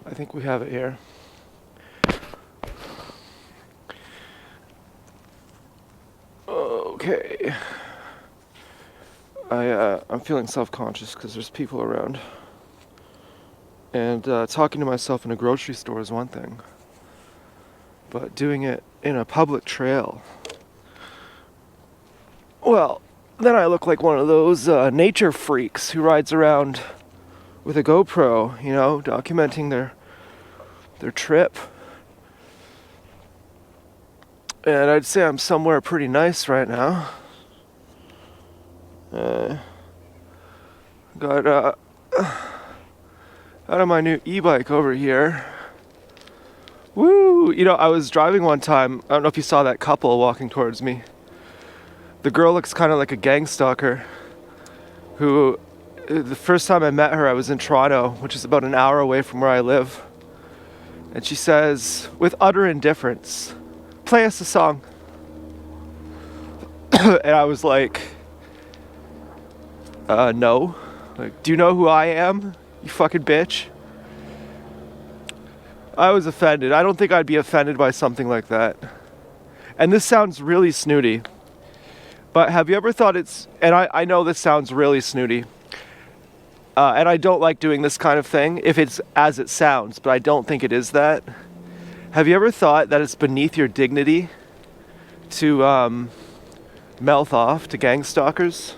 I think we have it here. Okay. I'm feeling self-conscious because there's people around. And talking to myself in a grocery store is one thing. But doing it in a public trail, well, then I look like one of those nature freaks who rides around with a GoPro, documenting their trip. And I'd say I'm somewhere pretty nice right now. Got out of my new e-bike over here. Woo! I was driving one time. I don't know if you saw that couple walking towards me. The girl looks kind of like a gangstalker who, the first time I met her, I was in Toronto, which is about an hour away from where I live. And she says, with utter indifference, "Play us a song." And I was like, no. Like, do you know who I am, you fucking bitch? I was offended. I don't think I'd be offended by something like that. And this sounds really snooty. But have you ever thought and I know this sounds really snooty. And I don't like doing this kind of thing if it's as it sounds, but I don't think it is that. Have you ever thought that it's beneath your dignity to mouth off to gang stalkers?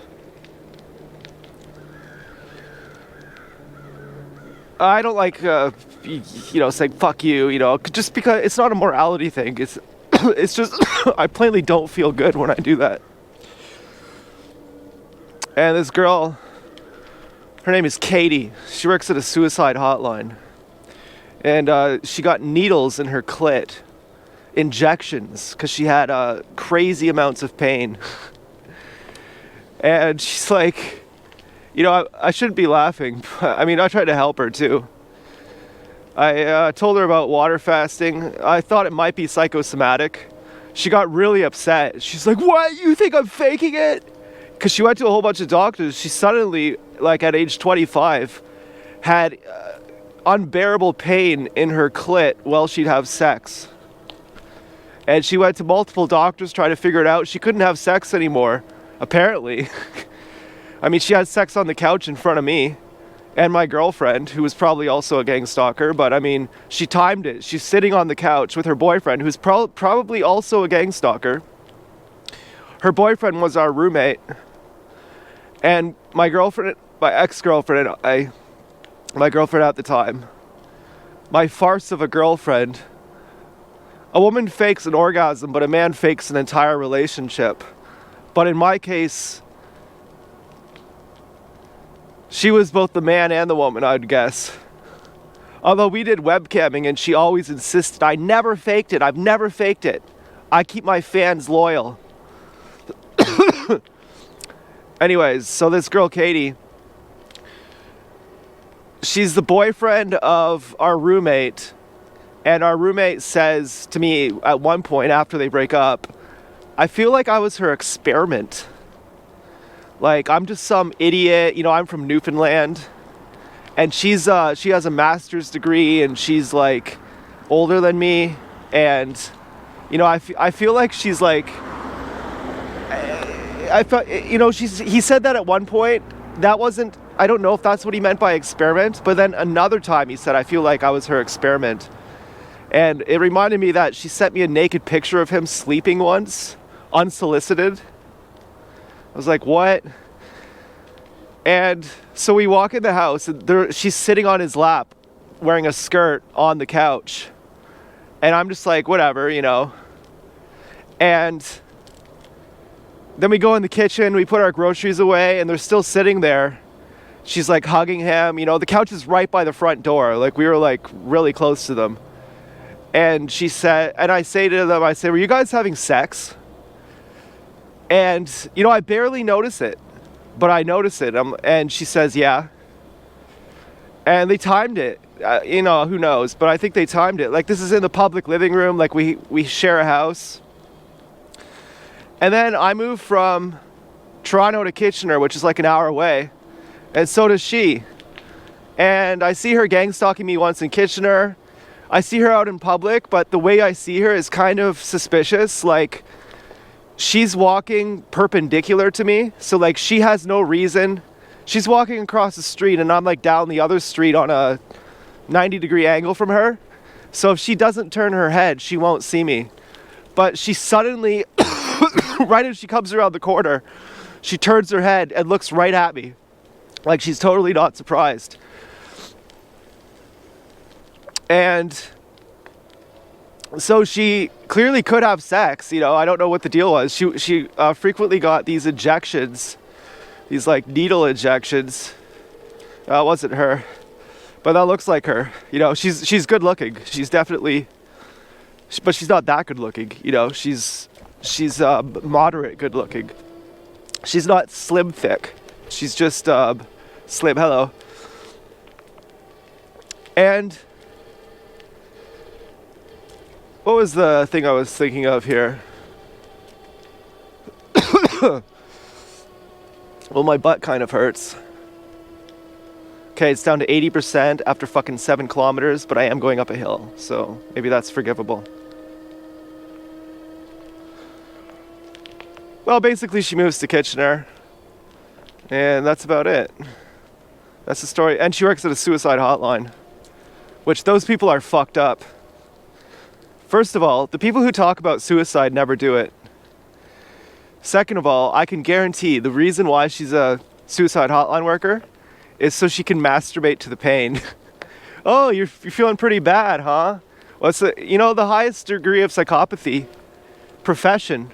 I don't like, saying fuck you, just because it's not a morality thing. It's just, I plainly don't feel good when I do that. And this girl, her name is Katie. She works at a suicide hotline. And she got needles in her clit, injections, because she had crazy amounts of pain. And she's like, I shouldn't be laughing. I mean, I tried to help her too. I told her about water fasting. I thought it might be psychosomatic. She got really upset. She's like, "What? You think I'm faking it?" Because she went to a whole bunch of doctors. She suddenly, like at age 25, had unbearable pain in her clit while she'd have sex. And she went to multiple doctors trying to figure it out. She couldn't have sex anymore, apparently. I mean, she had sex on the couch in front of me and my girlfriend, who was probably also a gang stalker, but I mean, she timed it. She's sitting on the couch with her boyfriend, who's probably also a gang stalker. Her boyfriend was our roommate. And my ex-girlfriend, my girlfriend at the time, my farce of a girlfriend, a woman fakes an orgasm, but a man fakes an entire relationship. But in my case, she was both the man and the woman, I'd guess. Although we did webcamming and she always insisted, "I never faked it. I've never faked it. I keep my fans loyal." Anyways, so this girl, Katie, she's the boyfriend of our roommate. And our roommate says to me at one point after they break up, "I feel like I was her experiment. Like, I'm just some idiot. I'm from Newfoundland. And she has a master's degree and she's like older than me. And, I feel like she's like, I felt, he said that at one point. That wasn't, I don't know if that's what he meant by experiment. But then another time he said, "I feel like I was her experiment." And it reminded me that she sent me a naked picture of him sleeping once, unsolicited. I was like, what? And so we walk in the house and she's sitting on his lap wearing a skirt on the couch. And I'm just like, whatever, And then we go in the kitchen, we put our groceries away and they're still sitting there. She's like hugging him, the couch is right by the front door. Like we were like really close to them. And she said, and I say to them, "Were you guys having sex?" And, I barely notice it, but I notice it. And she says, "Yeah." And they timed it. Who knows? But I think they timed it. Like, this is in the public living room. Like, we share a house. And then I moved from Toronto to Kitchener, which is like an hour away. And so does she. And I see her gang stalking me once in Kitchener. I see her out in public, but the way I see her is kind of suspicious. Like, she's walking perpendicular to me, so like she has no reason. She's walking across the street and I'm like down the other street on a 90-degree angle from her. So if she doesn't turn her head, she won't see me. But she suddenly, right as she comes around the corner, she turns her head and looks right at me. Like she's totally not surprised. And so she clearly could have sex, you know, I don't know what the deal was. She frequently got these injections, these like needle injections. It wasn't her, but that looks like her. You know, she's good looking. She's definitely, but she's not that good looking. You know, she's moderate good looking. She's not slim thick. She's just slim. Hello. And what was the thing I was thinking of here? Well, my butt kind of hurts. Okay, it's down to 80% after fucking 7 kilometers, but I am going up a hill, so maybe that's forgivable. Well, basically she moves to Kitchener, and that's about it. That's the story. And she works at a suicide hotline, which those people are fucked up. First of all, the people who talk about suicide never do it. Second of all, I can guarantee the reason why she's a suicide hotline worker is so she can masturbate to the pain. Oh, you're feeling pretty bad, huh? Well, it's the highest degree of psychopathy profession.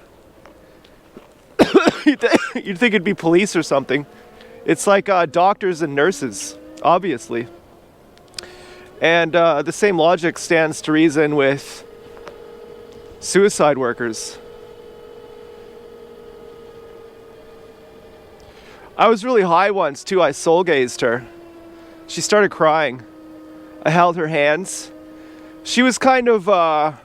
You'd think it'd be police or something. It's like doctors and nurses, obviously. And the same logic stands to reason with suicide workers. I was really high once too. I soul gazed her. She started crying. I held her hands. She was kind of a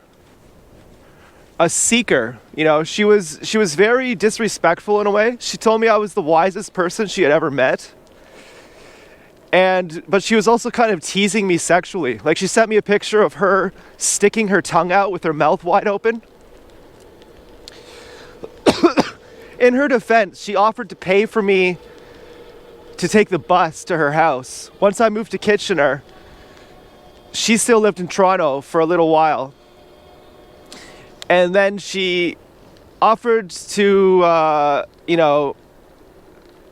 seeker, you know. She was very disrespectful in a way. She told me I was the wisest person she had ever met. But she was also kind of teasing me sexually. Like she sent me a picture of her sticking her tongue out with her mouth wide open. In her defense, she offered to pay for me to take the bus to her house. Once I moved to Kitchener, she still lived in Toronto for a little while. And then she offered to,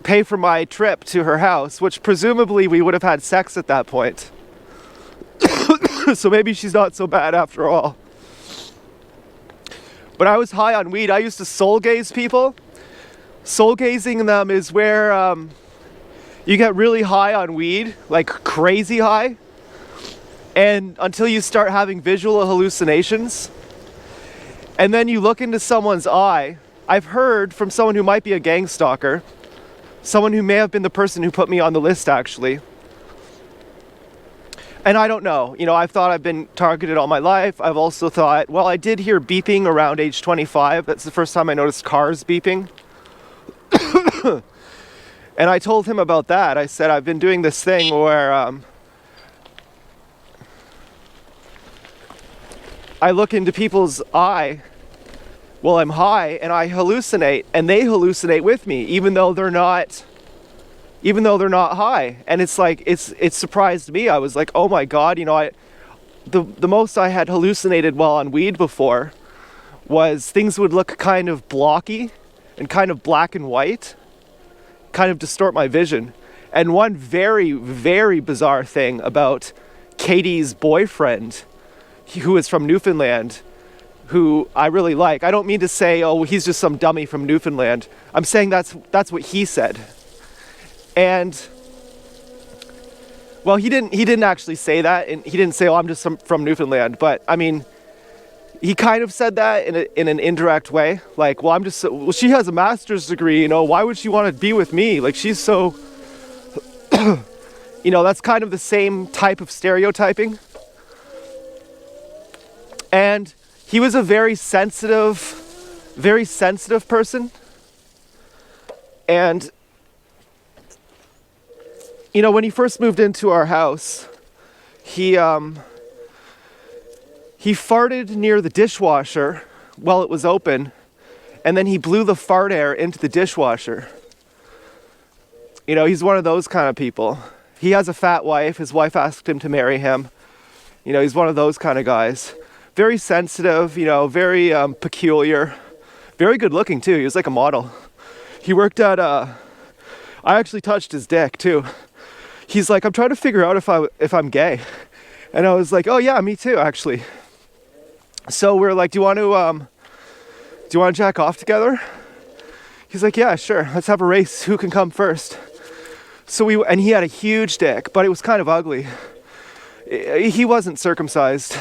pay for my trip to her house, which presumably we would have had sex at that point. So maybe she's not so bad after all. But I was high on weed. I used to soul gaze people. Soul gazing them is where you get really high on weed, like crazy high, and until you start having visual hallucinations. And then you look into someone's eye. I've heard from someone who might be a gang stalker, someone who may have been the person who put me on the list actually. And I don't know, I've thought I've been targeted all my life. I've also thought, well, I did hear beeping around age 25. That's the first time I noticed cars beeping. And I told him about that. I said, I've been doing this thing where I look into people's eye while I'm high and I hallucinate, and they hallucinate with me, even though they're not high. And it's like, it surprised me. I was like, oh my God, the most I had hallucinated while on weed before was things would look kind of blocky and kind of black and white, kind of distort my vision. And one very, very bizarre thing about Katie's boyfriend, who is from Newfoundland, who I really like. I don't mean to say, oh, he's just some dummy from Newfoundland. I'm saying that's what he said. And well, he didn't actually say that, and he didn't say, oh, I'm just from Newfoundland. But I mean, he kind of said that in an indirect way. Like, well, she has a master's degree, why would she want to be with me? Like, she's so, that's kind of the same type of stereotyping. And he was a very sensitive person. And, you know, when he first moved into our house, he farted near the dishwasher while it was open, and then he blew the fart air into the dishwasher. You know, he's one of those kind of people. He has a fat wife. His wife asked him to marry him. You know, he's one of those kind of guys. Very sensitive, you know, very peculiar. Very good looking too. He was like a model. He worked at I actually touched his dick too. He's like, I'm trying to figure out if I'm gay. And I was like, oh yeah, me too, actually. So we're like, do you want to jack off together? He's like, yeah, sure. Let's have a race. Who can come first? So and he had a huge dick, but it was kind of ugly. He wasn't circumcised,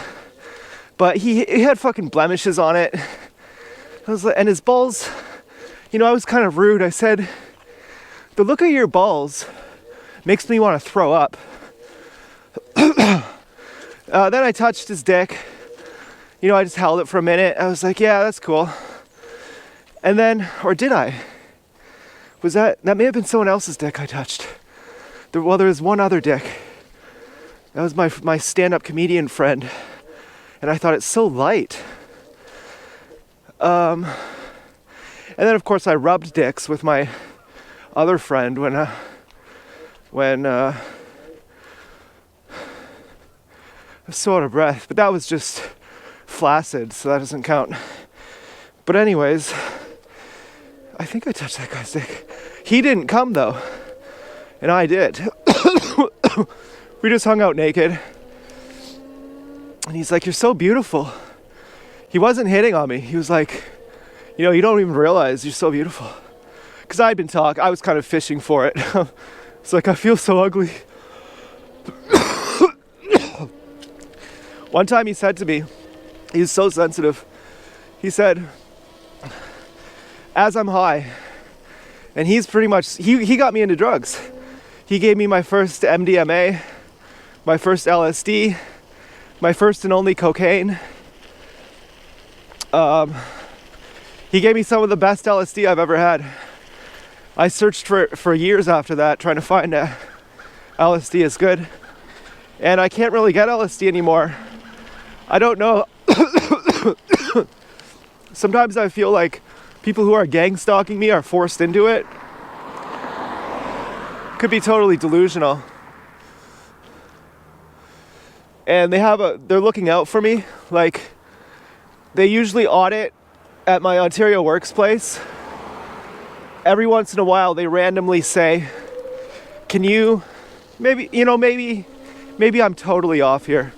but he had fucking blemishes on it. And his balls, you know, I was kind of rude. I said, the look of your balls makes me want to throw up. Then I touched his dick. You know, I just held it for a minute. I was like, yeah, that's cool. And then, or did I? That may have been someone else's dick I touched. There was one other dick. That was my stand-up comedian friend. And I thought, it's so light. And then, of course, I rubbed dicks with my other friend when I was so out of breath. But that was just flaccid, so that doesn't count. But anyways, I think I touched that guy's dick. He didn't come, though. And I did. We just hung out naked. And he's like, you're so beautiful. He wasn't hitting on me. He was like, you know, you don't even realize you're so beautiful. Because I was kind of fishing for it. It's like, I feel so ugly. One time he said to me, he was so sensitive. He said, as I'm high, and he's pretty much, he got me into drugs. He gave me my first MDMA, my first LSD, my first and only cocaine. He gave me some of the best LSD I've ever had. I searched for years after that, trying to find LSD is good. And I can't really get LSD anymore. I don't know. Sometimes I feel like people who are gangstalking me are forced into it. Could be totally delusional. And they're looking out for me. Like, they usually audit at my Ontario workplace. Every once in a while, they randomly say, can you, maybe I'm totally off here.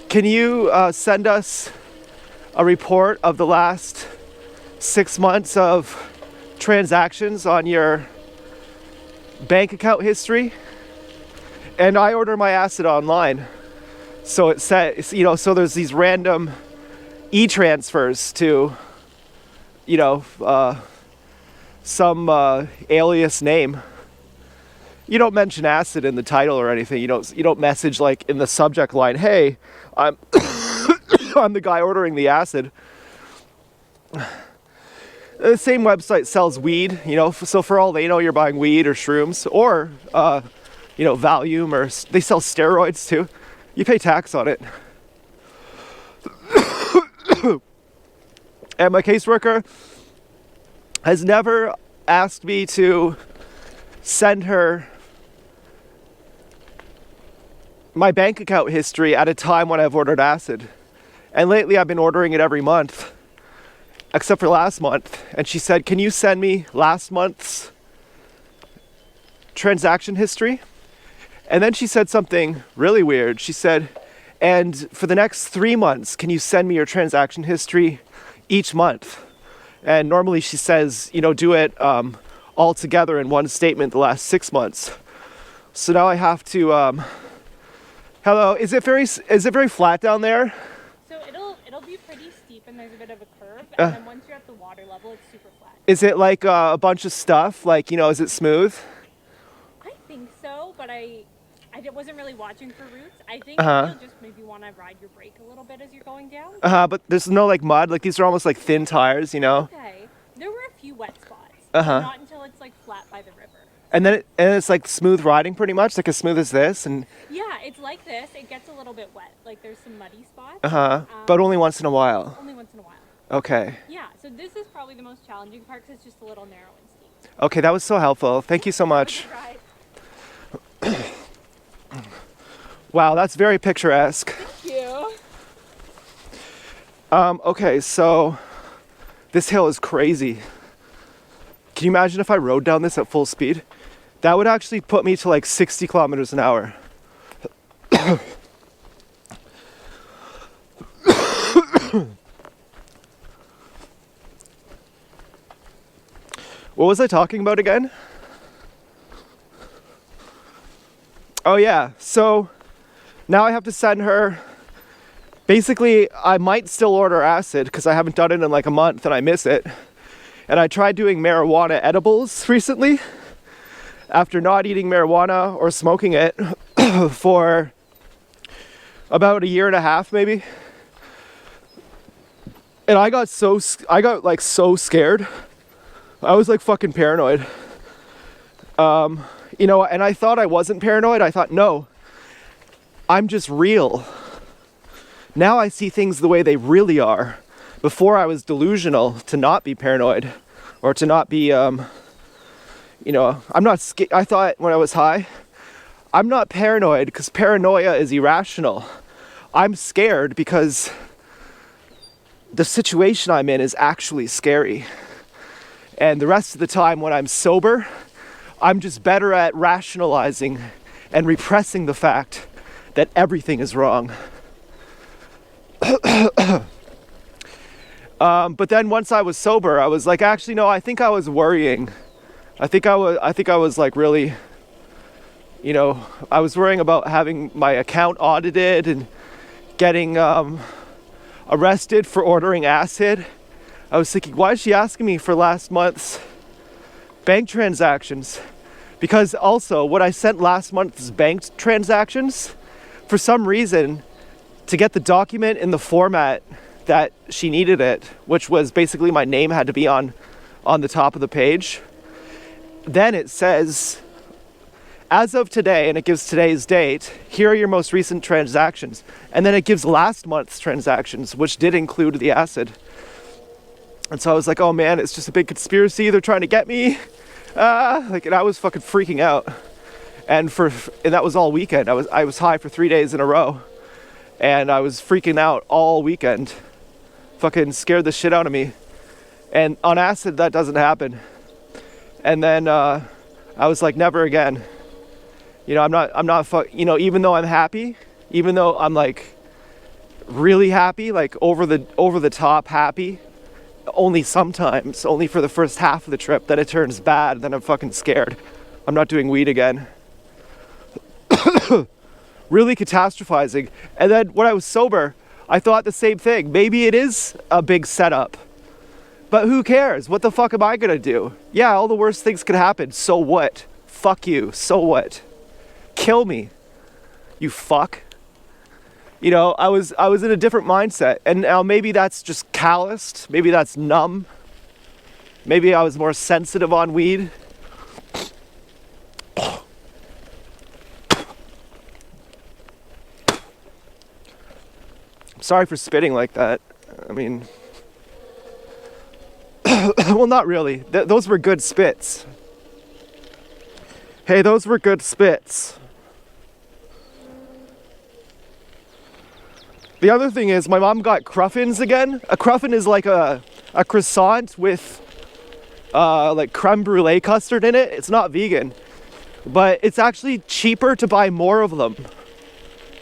Can you send us a report of the last 6 months of transactions on your bank account history? And I order my acid online. So it says, you know, so there's these random e-transfers to, you know, some alias name. You don't mention acid in the title or anything. You don't message like in the subject line, hey, I'm I'm the guy ordering the acid. The same website sells weed, you know, so for all they know, you're buying weed or shrooms or, you know, Valium, or they sell steroids too. You pay tax on it. And my caseworker has never asked me to send her my bank account history at a time when I've ordered acid. And lately I've been ordering it every month, except for last month. And she said, can you send me last month's transaction history? And then she said something really weird. She said, and for the next 3 months, can you send me your transaction history each month? And normally she says, you know, do it all together in one statement the last 6 months. So now I have to, hello, is it very flat down there? So it'll be pretty steep and there's a bit of a curve, and then once you're at the water level, it's super flat. Is it like a bunch of stuff? Like, you know, is it smooth? I think so, but I wasn't really watching for roots. I think you'll just maybe want to ride your brake a little bit as you're going down. But there's no like mud. Like these are almost like thin tires, you know? Okay. There were a few wet spots. Not until it's like flat by the river. And then it's like smooth riding pretty much, like as smooth as this. And yeah, it's like this. It gets a little bit wet. Like there's some muddy spots. But only once in a while. Only once in a while. Okay. Yeah, so this is probably the most challenging part because it's just a little narrow and steep. Okay, that was so helpful. Thank you so much. Wow, that's very picturesque. Thank you. Okay, so this hill is crazy. Can you imagine if I rode down this at full speed? That would actually put me to like 60 kilometers an hour. What was I talking about again? Oh yeah, so now I have to send her. Basically, I might still order acid because I haven't done it in like a month and I miss it. And I tried doing marijuana edibles recently after not eating marijuana or smoking it for about a year and a half maybe. And I got so scared. I was like fucking paranoid. You know, and I thought I wasn't paranoid. I thought, no, I'm just real. Now I see things the way they really are. Before I was delusional to not be paranoid or to not be, you know, I'm not scared. I thought when I was high, I'm not paranoid because paranoia is irrational. I'm scared because the situation I'm in is actually scary. And the rest of the time when I'm sober, I'm just better at rationalizing and repressing the fact that everything is wrong. But then once I was sober, I was like, actually, no, I think I was worrying. I think I was like really, you know, I was worrying about having my account audited and getting arrested for ordering acid. I was thinking, why is she asking me for last month's bank transactions? Because also what I sent last month's bank transactions, for some reason, to get the document in the format that she needed it, which was basically my name had to be on the top of the page. Then it says, as of today, and it gives today's date, here are your most recent transactions. And then it gives last month's transactions, which did include the acid. And so I was like, oh man, it's just a big conspiracy. They're trying to get me. And I was fucking freaking out. And that was all weekend. I was high for 3 days in a row. And I was freaking out all weekend. Fucking scared the shit out of me. And on acid, that doesn't happen. And then I was like, never again. You know, I'm not, you know, even though I'm happy, even though I'm like really happy, like over the top happy, only sometimes, only for the first half of the trip, then it turns bad, then I'm fucking scared. I'm not doing weed again. Really catastrophizing. And then when I was sober, I thought the same thing. Maybe it is a big setup. But who cares? What the fuck am I gonna do? Yeah, all the worst things could happen. So what? Fuck you. So what? Kill me. You fuck. You know, I was in a different mindset. And now maybe that's just calloused. Maybe that's numb. Maybe I was more sensitive on weed. Sorry for spitting like that. I mean, well, not really. Those were good spits. Hey, those were good spits. The other thing is, my mom got cruffins again. A cruffin is like a croissant with like creme brulee custard in it. It's not vegan, but it's actually cheaper to buy more of them.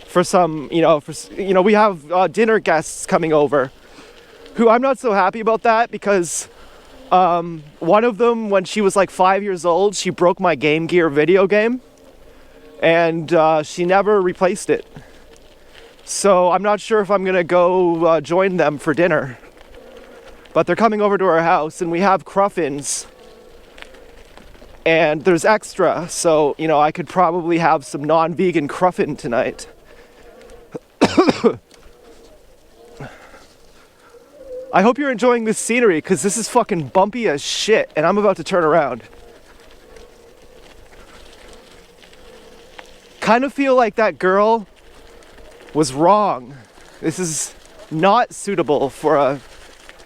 For some, you know, we have dinner guests coming over who I'm not so happy about that because one of them, when she was like 5 years old, she broke my Game Gear video game and she never replaced it. So I'm not sure if I'm gonna go join them for dinner, but they're coming over to our house and we have cruffins and there's extra. So, you know, I could probably have some non-vegan cruffin tonight. I hope you're enjoying this scenery because this is fucking bumpy as shit and I'm about to turn around. kind of feel like that girl was wrong. This is not suitable for a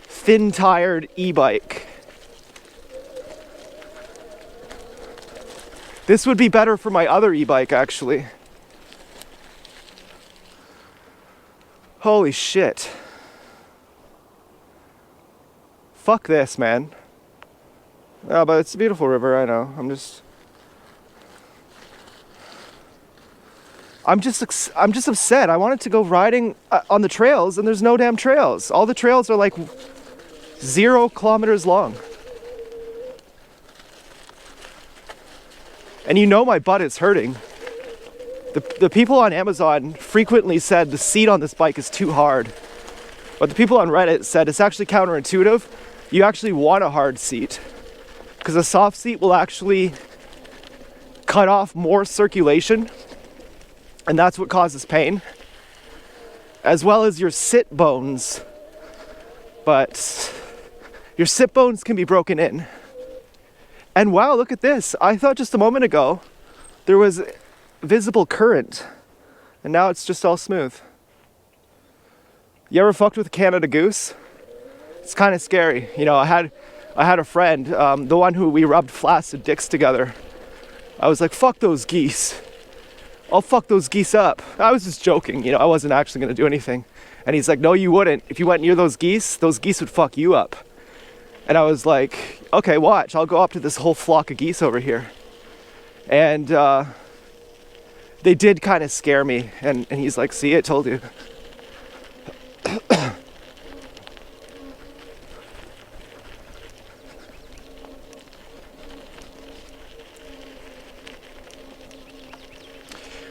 thin-tired e-bike. This would be better for my other e-bike, actually. Holy shit. Fuck this, man. Oh, but it's a beautiful river, I know. I'm just upset. I wanted to go riding on the trails, and there's no damn trails. All the trails are like 0 kilometers long. And you know my butt is hurting. The people on Amazon frequently said the seat on this bike is too hard. But the people on Reddit said it's actually counterintuitive. You actually want a hard seat, because a soft seat will actually cut off more circulation, and that's what causes pain, as well as your sit bones. But your sit bones can be broken in. And wow, look at this. I thought just a moment ago there was visible current, and now it's just all smooth. You ever fucked with a Canada Goose? It's kind of scary. You know, I had a friend, the one who we rubbed flaccid dicks together. I was like, fuck those geese. I'll fuck those geese up. I was just joking, you know, I wasn't actually going to do anything. And he's like, no, you wouldn't. If you went near those geese would fuck you up. And I was like, okay, watch. I'll go up to this whole flock of geese over here. And they did kind of scare me. And he's like, see, I told you.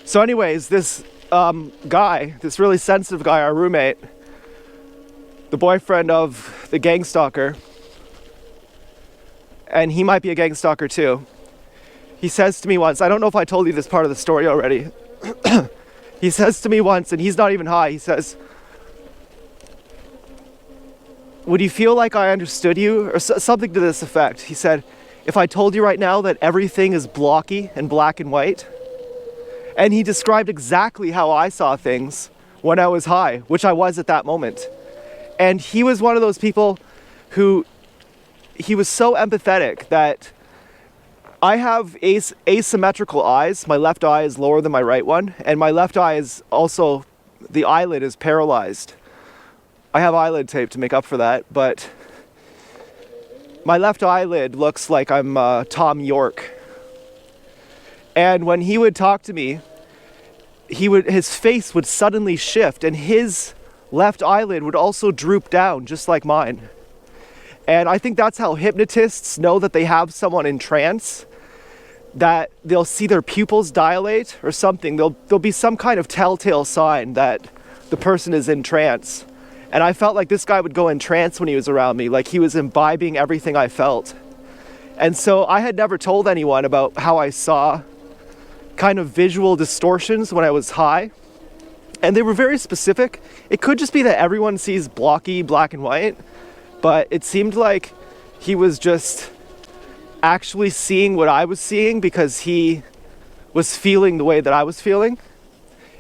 So anyways, this guy, this really sensitive guy, our roommate, the boyfriend of the gangstalker, and he might be a gangstalker too, he says to me once, I don't know if I told you this part of the story already, he says to me once, and he's not even high, he says, would you feel like I understood you? Or something to this effect. He said, if I told you right now that everything is blocky and black and white. And he described exactly how I saw things when I was high, which I was at that moment. And he was one of those people who, he was so empathetic that I have asymmetrical eyes. My left eye is lower than my right one. And my left eye is also, the eyelid is paralyzed. I have eyelid tape to make up for that, but my left eyelid looks like I'm Tom York. And when he would talk to me, his face would suddenly shift, and his left eyelid would also droop down, just like mine. And I think that's how hypnotists know that they have someone in trance, that they'll see their pupils dilate or something. There'll be some kind of telltale sign that the person is in trance. And I felt like this guy would go in trance when he was around me, like he was imbibing everything I felt. And so I had never told anyone about how I saw kind of visual distortions when I was high. And they were very specific. It could just be that everyone sees blocky black and white, but it seemed like he was just actually seeing what I was seeing because he was feeling the way that I was feeling.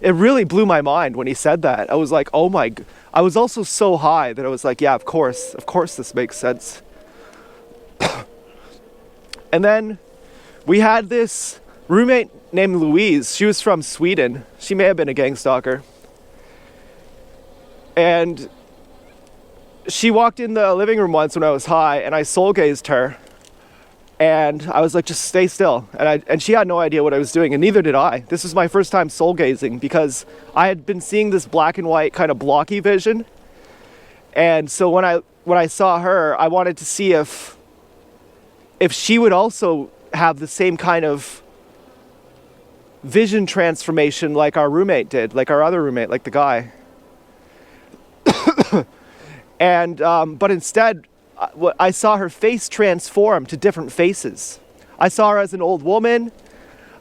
It really blew my mind when he said that. I was like, oh my, I was also so high that I was like, yeah, of course this makes sense. And then we had this roommate named Louise. She was from Sweden. She may have been a gangstalker. And she walked in the living room once when I was high, and I soul gazed her. And I was like, just stay still. And she had no idea what I was doing, and neither did I. This was my first time soul gazing because I had been seeing this black and white kind of blocky vision. And so when I saw her, I wanted to see if she would also have the same kind of vision transformation like our roommate did, like our other roommate, like the guy. And but instead, I saw her face transform to different faces. I saw her as an old woman.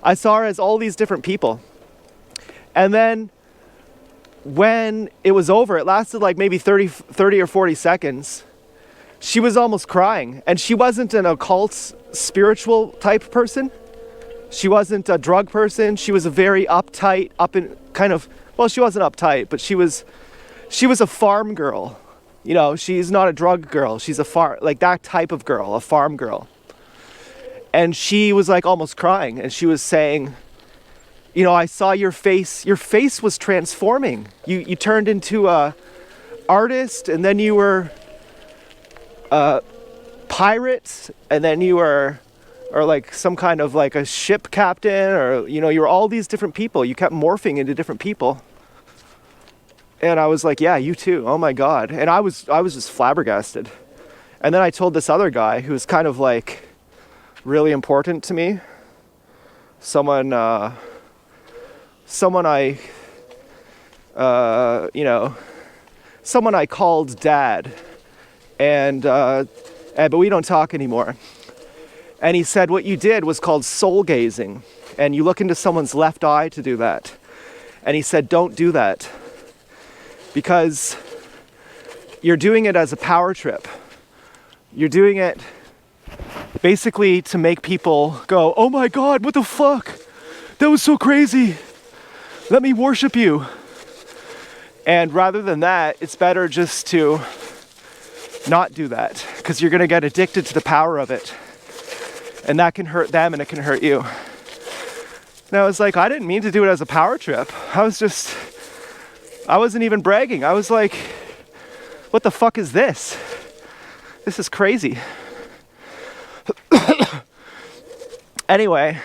I saw her as all these different people. And then when it was over, it lasted like maybe 30 or 40 seconds. She was almost crying. And she wasn't an occult, spiritual type person. She wasn't a drug person. She was a very uptight, well, she wasn't uptight, but she was a farm girl. You know, she's not a drug girl. She's like that type of girl, a farm girl. And she was like almost crying, and she was saying, you know, I saw your face. Your face was transforming. You turned into a artist, and then you were a pirate, and then you were, or like some kind of like a ship captain, or, you know, you were all these different people. You kept morphing into different people. And I was like, yeah, you too. Oh my God. And I was just flabbergasted. And then I told this other guy who was kind of like really important to me. Someone I, someone I called dad. But we don't talk anymore. And he said, what you did was called soul gazing. And you look into someone's left eye to do that. And he said, don't do that. Because you're doing it as a power trip. You're doing it basically to make people go, oh my God, what the fuck? That was so crazy. Let me worship you. And rather than that, it's better just to not do that, because you're going to get addicted to the power of it. And that can hurt them and it can hurt you. And I was like, I didn't mean to do it as a power trip. I wasn't even bragging. I was like, what the fuck is this? This is crazy. Anyway,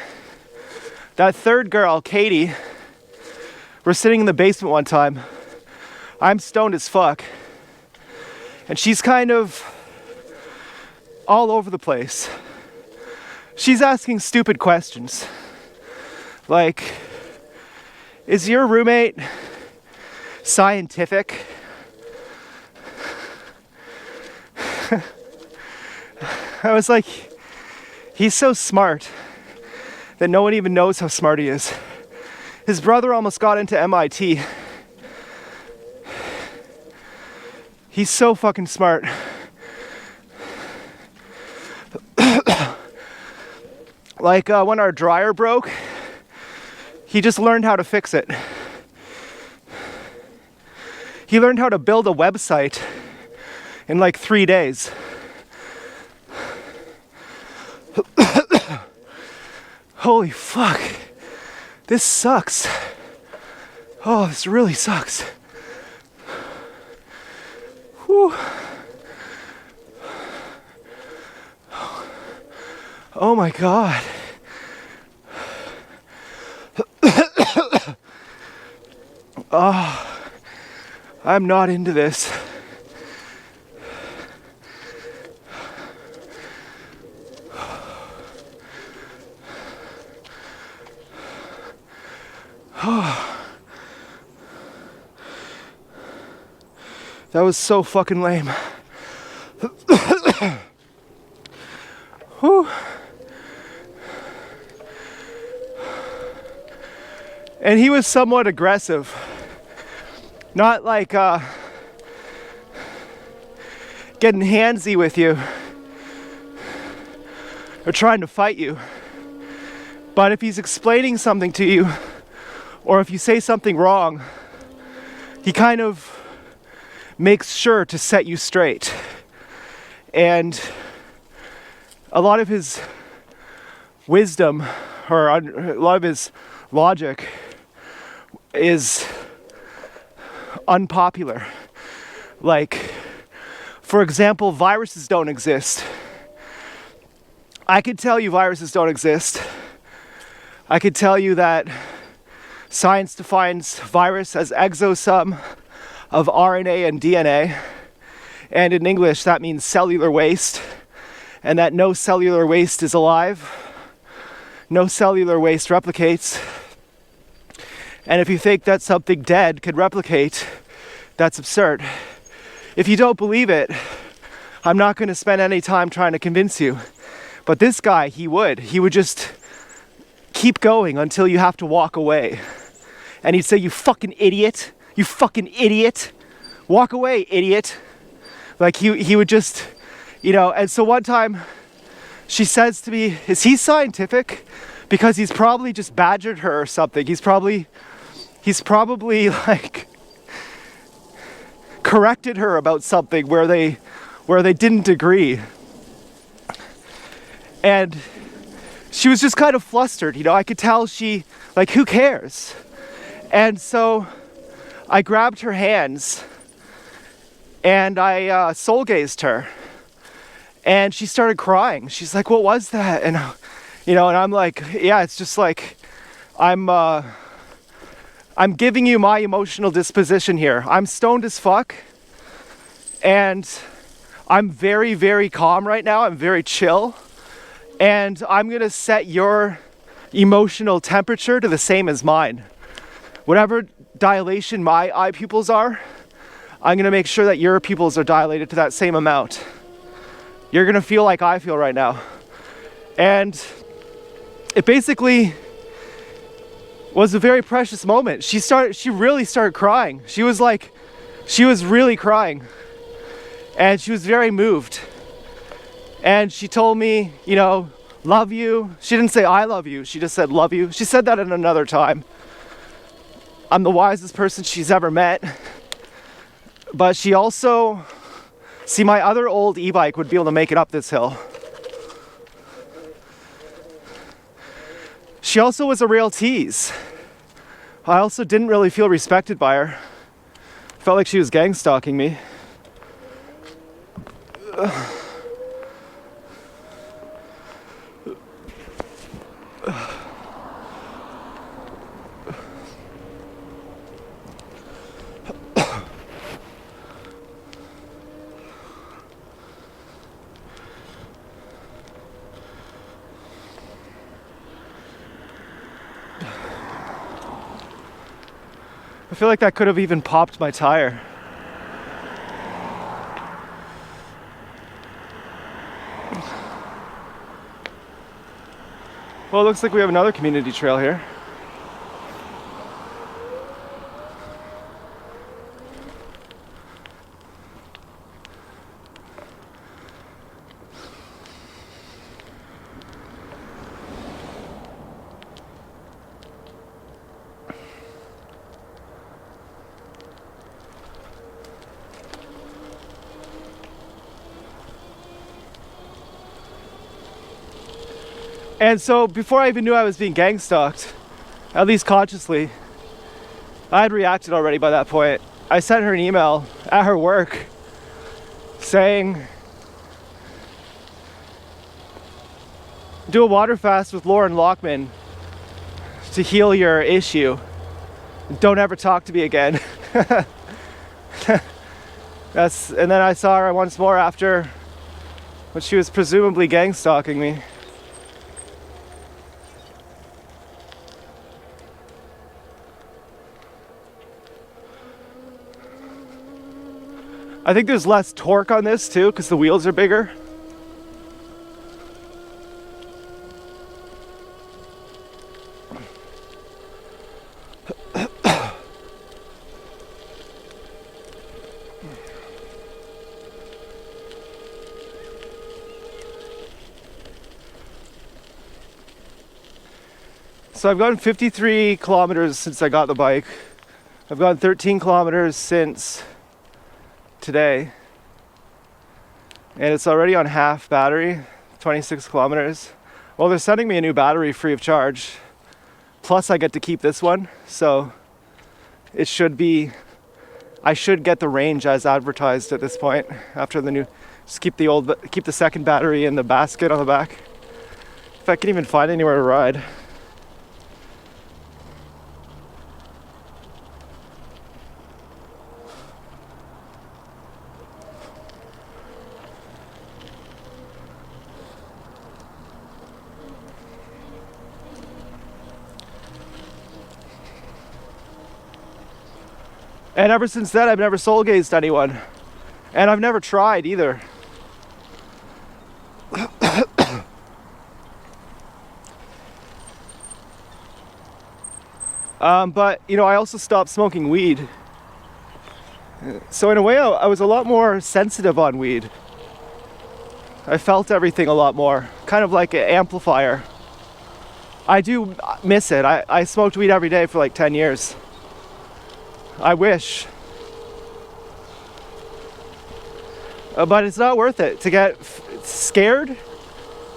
that third girl, Katie, we're sitting in the basement one time. I'm stoned as fuck. And she's kind of all over the place. She's asking stupid questions. Like, is your roommate scientific? I was like, he's so smart that no one even knows how smart he is. His brother almost got into MIT. He's so fucking smart. Like when our dryer broke, he just learned how to fix it. He learned how to build a website in like 3 days. Holy fuck. This sucks. Oh, this really sucks. Whew. Oh my God. Oh, I'm not into this. That was so fucking lame. Whew. And he was somewhat aggressive. Not like getting handsy with you or trying to fight you. But if he's explaining something to you, or if you say something wrong, he kind of makes sure to set you straight. And a lot of his wisdom, or a lot of his logic, is unpopular. Like, for example, viruses don't exist. I could tell you viruses don't exist. I could tell you that science defines virus as exosum of RNA and DNA. And in English, that means cellular waste. And that no cellular waste is alive. No cellular waste replicates. And if you think that something dead could replicate, that's absurd. If you don't believe it, I'm not going to spend any time trying to convince you. But this guy, he would just keep going until you have to walk away. And he'd say, you fucking idiot. You fucking idiot. Walk away, idiot. Like he would just, you know, and so one time she says to me, is he scientific? because he's probably just badgered her or something. He's probably like corrected her about something where they didn't agree. And she was just kind of flustered, you know. I could tell she, like, who cares? And so I grabbed her hands and I soul gazed her, and she started crying. She's like, "What was that?" And you know, and I'm like, "Yeah, it's just like I'm giving you my emotional disposition here. I'm stoned as fuck, and I'm very, very calm right now. I'm very chill, and I'm gonna set your emotional temperature to the same as mine. Whatever dilation my eye pupils are, I'm gonna make sure that your pupils are dilated to that same amount. You're gonna feel like I feel right now." And it basically was a very precious moment. She really started crying. She was really crying. And she was very moved. And she told me, you know, "Love you." She didn't say "I love you." She just said "love you." She said that at another time. I'm the wisest person she's ever met. But she also, see, my other old e-bike would be able to make it up this hill. She also was a real tease. I also didn't really feel respected by her. Felt like she was gang-stalking me. I feel like that could have even popped my tire. Well, it looks like we have another community trail here. And so before I even knew I was being gang stalked, at least consciously, I had reacted already by that point. I sent her an email at her work saying, "Do a water fast with Lauren Lockman to heal your issue. Don't ever talk to me again." And then I saw her once more after, when she was presumably gang stalking me. I think there's less torque on this too, because the wheels are bigger. So I've gone 53 kilometers since I got the bike. I've gone 13 kilometers since today, and it's already on half battery, 26 kilometers. Well, they're sending me a new battery free of charge, plus I get to keep this one, so I should get the range as advertised at this point. After the new, just keep the second battery in the basket on the back, if I can even find anywhere to ride. And ever since then, I've never soul gazed anyone. And I've never tried either. But, you know, I also stopped smoking weed. So in a way, I was a lot more sensitive on weed. I felt everything a lot more. Kind of like an amplifier. I do miss it. I smoked weed every day for like 10 years. I wish. But it's not worth it to get scared.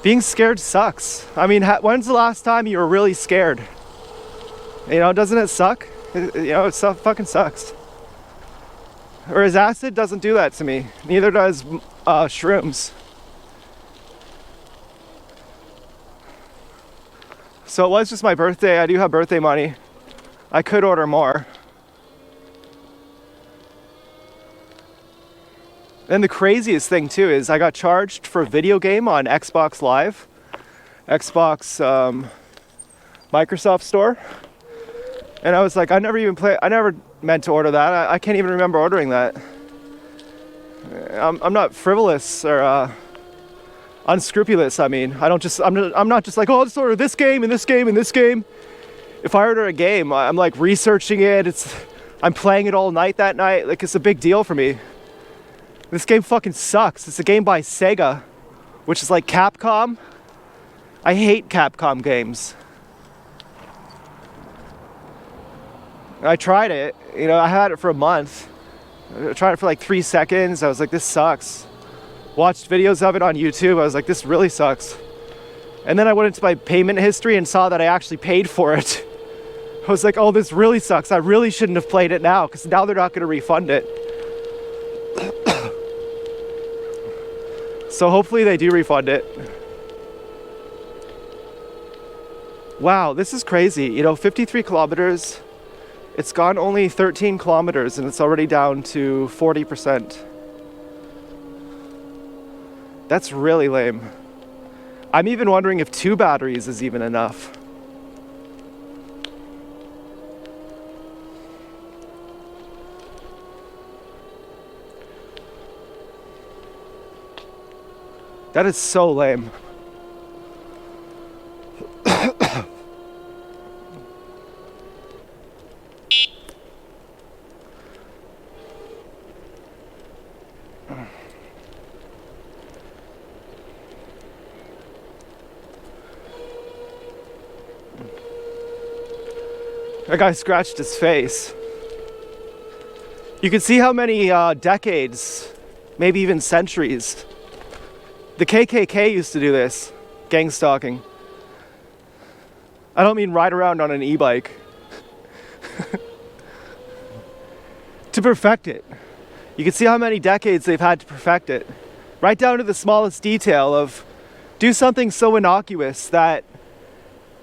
Being scared sucks. I mean, when's the last time you were really scared? You know, doesn't it suck? You know, it fucking sucks. Whereas acid doesn't do that to me. Neither does shrooms. So it was just my birthday. I do have birthday money. I could order more. And the craziest thing too is I got charged for a video game on Xbox Live, Xbox Microsoft Store. And I was like, I never meant to order that. I can't even remember ordering that. I'm not frivolous or unscrupulous. I mean, I'm not just like, oh, I'll just order this game and this game and this game. If I order a game, I'm like researching it. I'm playing it all night that night. Like, it's a big deal for me. This game fucking sucks. It's a game by Sega, which is like Capcom. I hate Capcom games. I tried it, you know, I had it for a month. I tried it for like 3 seconds. I was like, this sucks. Watched videos of it on YouTube. I was like, this really sucks. And then I went into my payment history and saw that I actually paid for it. I was like, oh, this really sucks. I really shouldn't have played it now, because now they're not going to refund it. So hopefully they do refund it. Wow, this is crazy. You know, 53 kilometers. It's gone only 13 kilometers and it's already down to 40%. That's really lame. I'm even wondering if 2 batteries is even enough. That is so lame. That guy scratched his face. You can see how many decades, maybe even centuries. The KKK used to do this, gangstalking. I don't mean ride around on an e-bike. To perfect it. You can see how many decades they've had to perfect it. Right down to the smallest detail of do something so innocuous that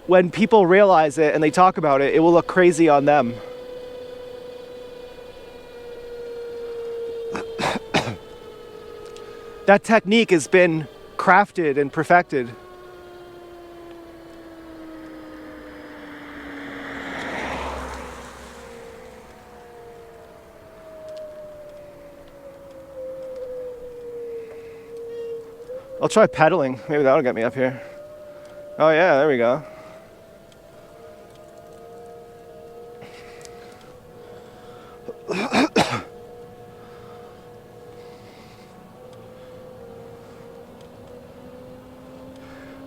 when people realize it and they talk about it, it will look crazy on them. That technique has been crafted and perfected. I'll try pedaling. Maybe that'll get me up here. Oh yeah, there we go.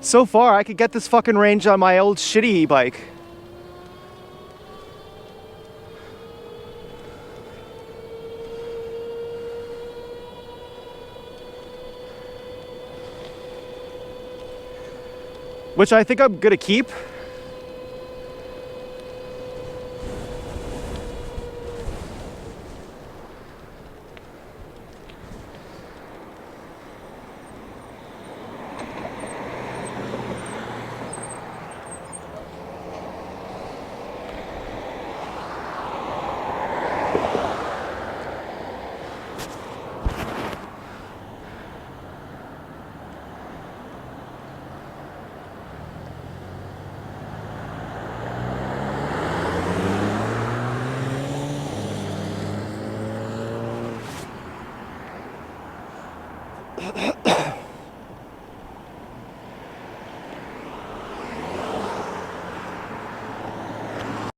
So far, I could get this fucking range on my old shitty e-bike. Which I think I'm gonna keep.